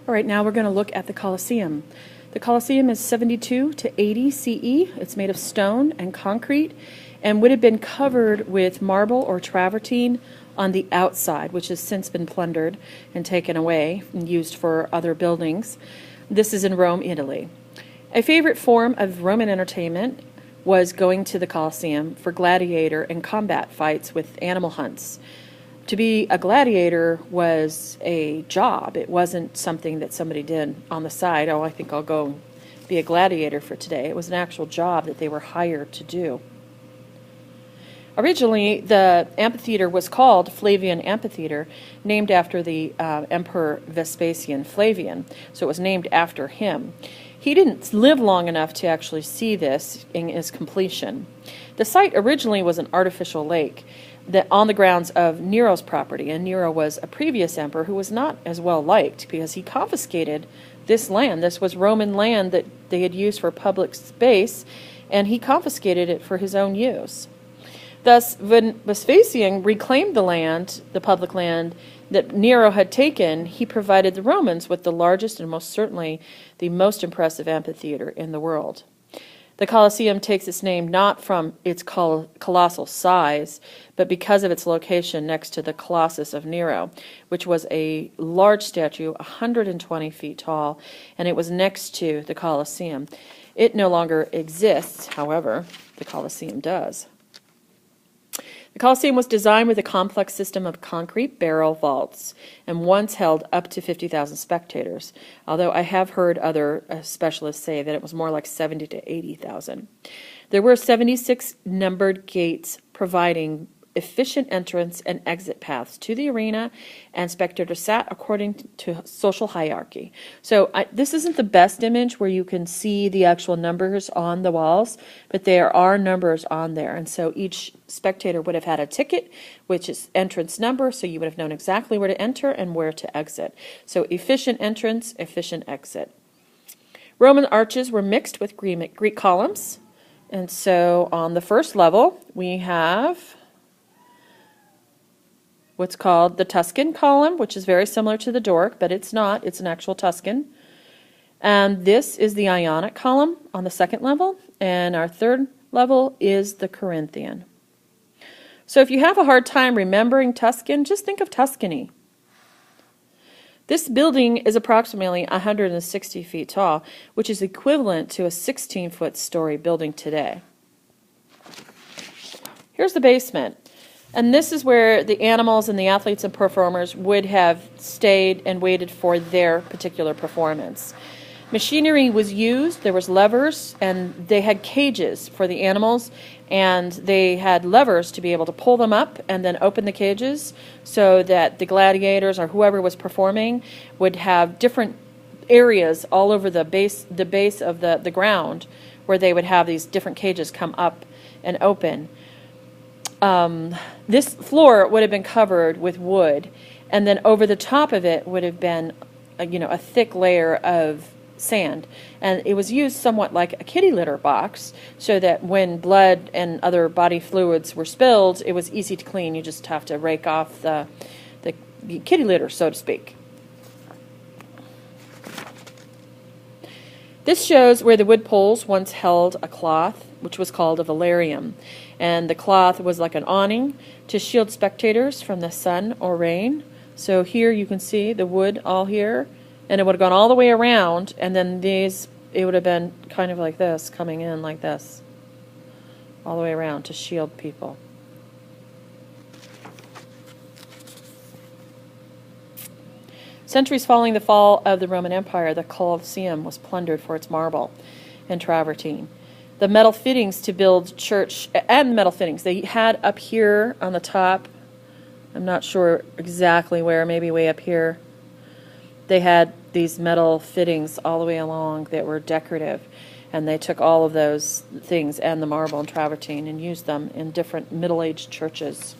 All right, now we're going to look at the Colosseum. The Colosseum is 72 to 80 CE. It's made of stone and concrete and would have been covered with marble or travertine on the outside, which has since been plundered and taken away and used for other buildings. This is in Rome, Italy. A favorite form of Roman entertainment was going to the Colosseum for gladiator and combat fights with animal hunts. To be a gladiator was a job. It wasn't something that somebody did on the side. Oh, I think I'll go be a gladiator for today. It was an actual job that they were hired to do. Originally, the amphitheater was called Flavian Amphitheater, named after the Emperor Vespasian Flavian. So it was named after him. He didn't live long enough to actually see this in its completion. The site originally was an artificial lake that on the grounds of Nero's property, and Nero was a previous emperor who was not as well liked because he confiscated this land. This was Roman land that they had used for public space, and he confiscated it for his own use. Thus, when Vespasian reclaimed the land, the public land that Nero had taken, he provided the Romans with the largest and most certainly the most impressive amphitheater in the world. The Colosseum takes its name not from its colossal size, but because of its location next to the Colossus of Nero, which was a large statue, 120 feet tall, and it was next to the Colosseum. It no longer exists, however, the Colosseum does. The Colosseum was designed with a complex system of concrete barrel vaults and once held up to 50,000 spectators, although I have heard other specialists say that it was more like 70 to 80,000. There were 76 numbered gates providing efficient entrance and exit paths to the arena, and spectators sat according to social hierarchy. So this isn't the best image where you can see the actual numbers on the walls, but there are numbers on there, and so each spectator would have had a ticket, which is entrance number, so you would have known exactly where to enter and where to exit. So efficient entrance, efficient exit. Roman arches were mixed with Greek columns, and so on the first level we have what's called the Tuscan column, which is very similar to the Doric, but it's not. It's an actual Tuscan. And this is the Ionic column on the second level, and our third level is the Corinthian. So if you have a hard time remembering Tuscan, just think of Tuscany. This building is approximately 160 feet tall, which is equivalent to a 16-foot story building today. Here's the basement. And this is where the animals and the athletes and performers would have stayed and waited for their particular performance. Machinery was used, there was levers, and they had cages for the animals, and they had levers to be able to pull them up and then open the cages so that the gladiators or whoever was performing would have different areas all over the base of the ground where they would have these different cages come up and open. This floor would have been covered with wood, and then over the top of it would have been a thick layer of sand, and it was used somewhat like a kitty litter box, so that when blood and other body fluids were spilled, it was easy to clean. You just have to rake off the kitty litter, so to speak. This shows where the wood poles once held a cloth, which was called a velarium, and the cloth was like an awning to shield spectators from the sun or rain. So here you can see the wood all here, and it would have gone all the way around, and then it would have been kind of like this, coming in like this, all the way around to shield people. Centuries following the fall of the Roman Empire, the Colosseum was plundered for its marble and travertine. The metal fittings to build church, and the metal fittings they had up here on the top, I'm not sure exactly where, maybe way up here, they had these metal fittings all the way along that were decorative, and they took all of those things and the marble and travertine and used them in different Middle Age churches.